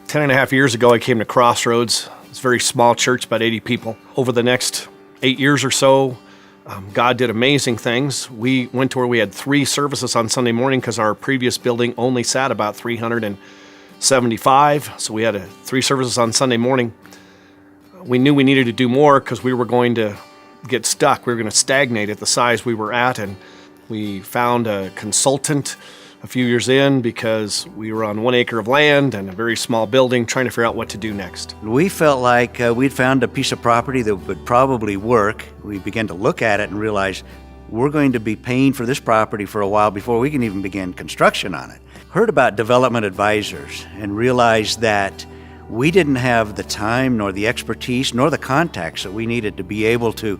10.5 years ago, I came to Crossroads. It's a very small church, about 80 people. Over the next 8 years or so, God did amazing things. We went to where we had 3 services on Sunday morning because our previous building only sat about 375. So we had 3 services on Sunday morning. We knew we needed to do more because we were going to get stuck. We were going to stagnate at the size we were at. And we found a consultant a few years in because we were on 1 acre of land and a very small building trying to figure out what to do next. We felt like we'd found a piece of property that would probably work. We began to look at it and realize we're going to be paying for this property for a while before we can even begin construction on it. Heard about development advisors and realized that we didn't have the time nor the expertise nor the contacts that we needed to be able to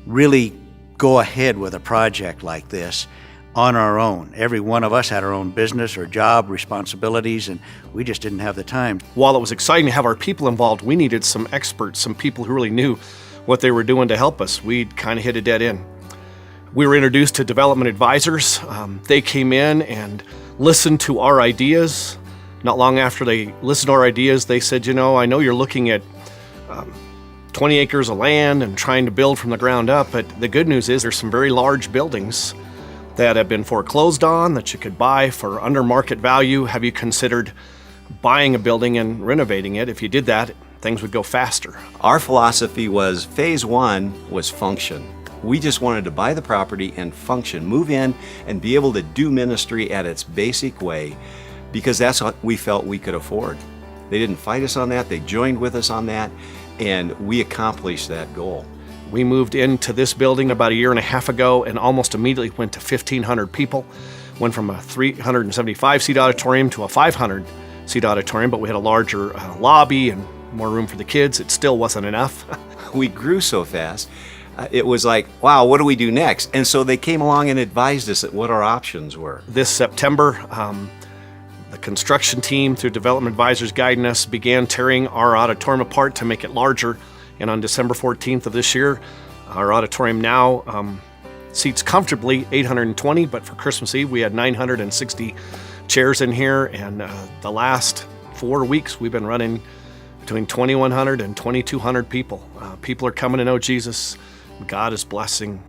really go ahead with a project like this on our own. Every one of us had our own business or job responsibilities, and we just didn't have the time. While it was exciting to have our people involved, we needed some experts, some people who really knew what they were doing to help us. We'd kind of hit a dead end. We were introduced to development advisors. They came in and listened to our ideas. Not long after they listened to our ideas, they said, I know you're looking at 20 acres of land and trying to build from the ground up, but the good news is there's some very large buildings that have been foreclosed on that you could buy for under market value. Have you considered buying a building and renovating it? If you did that, things would go faster. Our philosophy was phase 1 was function. We just wanted to buy the property and function, move in and be able to do ministry at its basic way because that's what we felt we could afford. They didn't fight us on that, they joined with us on that, and we accomplished that goal. We moved into this building about 1.5 years ago and almost immediately went to 1,500 people. Went from a 375-seat auditorium to a 500-seat auditorium, but we had a larger lobby and more room for the kids. It still wasn't enough. We grew so fast, it was like, wow, what do we do next? And so they came along and advised us at what our options were. This September, the construction team, through Development Advisors guiding us, began tearing our auditorium apart to make it larger. And on December 14th of this year, our auditorium now seats comfortably 820, but for Christmas Eve, we had 960 chairs in here. And the last 4 weeks, we've been running between 2,100 and 2,200 people. People are coming to know Jesus. God is blessing.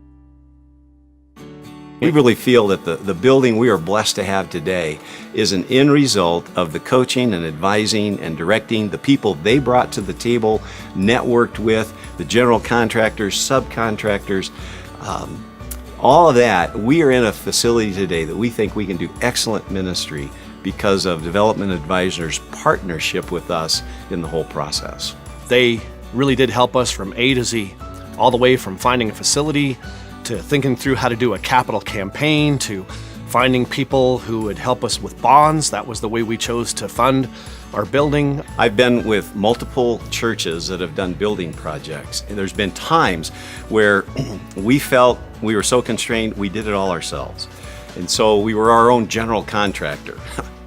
We really feel that the building we are blessed to have today is an end result of the coaching and advising and directing, the people they brought to the table, networked with, the general contractors, subcontractors, all of that. We are in a facility today that we think we can do excellent ministry because of Development Advisors' partnership with us in the whole process. They really did help us from A to Z, all the way from finding a facility to thinking through how to do a capital campaign, to finding people who would help us with bonds. That was the way we chose to fund our building. I've been with multiple churches that have done building projects, and there's been times where we felt we were so constrained, we did it all ourselves. And so we were our own general contractor.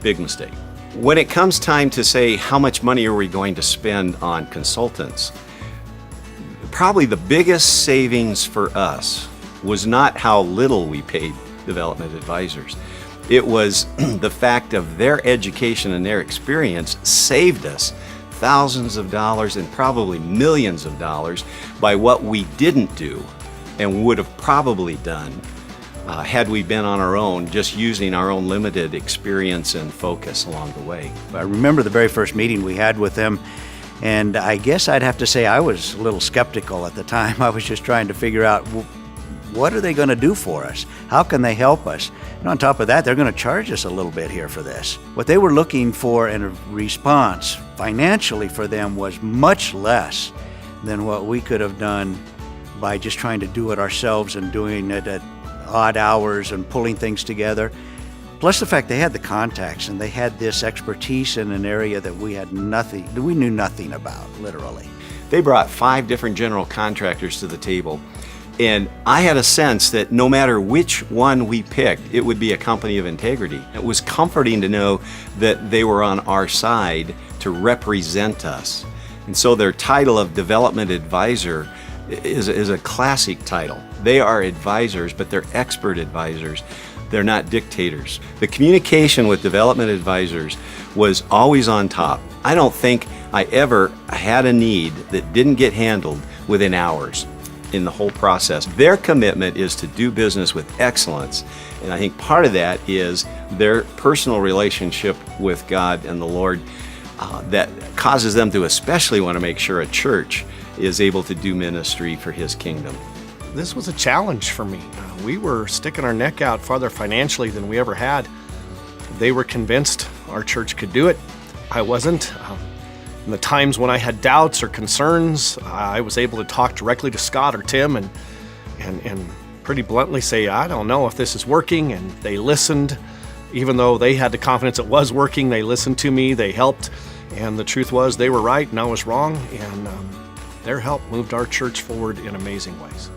Big mistake. When it comes time to say how much money are we going to spend on consultants, probably the biggest savings for us was not how little we paid Development Advisors. It was the fact of their education and their experience saved us thousands of dollars and probably millions of dollars by what we didn't do and would have probably done had we been on our own, just using our own limited experience and focus along the way. I remember the very first meeting we had with them, and I guess I'd have to say I was a little skeptical at the time. I was just trying to figure out, what are they going to do for us? How can they help us? And on top of that, they're going to charge us a little bit here for this. What they were looking for in a response financially for them was much less than what we could have done by just trying to do it ourselves and doing it at odd hours and pulling things together. Plus the fact they had the contacts and they had this expertise in an area that we knew nothing about, literally. They brought 5 different general contractors to the table. And I had a sense that no matter which one we picked, it would be a company of integrity. It was comforting to know that they were on our side to represent us. And so their title of Development Advisor is a classic title. They are advisors, but they're expert advisors. They're not dictators. The communication with development advisors was always on top. I don't think I ever had a need that didn't get handled within hours in the whole process. Their commitment is to do business with excellence, and I think part of that is their personal relationship with God and the Lord that causes them to especially want to make sure a church is able to do ministry for His kingdom. This was a challenge for me. We were sticking our neck out farther financially than we ever had. They were convinced our church could do it. I wasn't. In the times when I had doubts or concerns, I was able to talk directly to Scott or Tim and pretty bluntly say, I don't know if this is working, and they listened. Even though they had the confidence it was working, they listened to me, they helped, and the truth was they were right and I was wrong, and their help moved our church forward in amazing ways.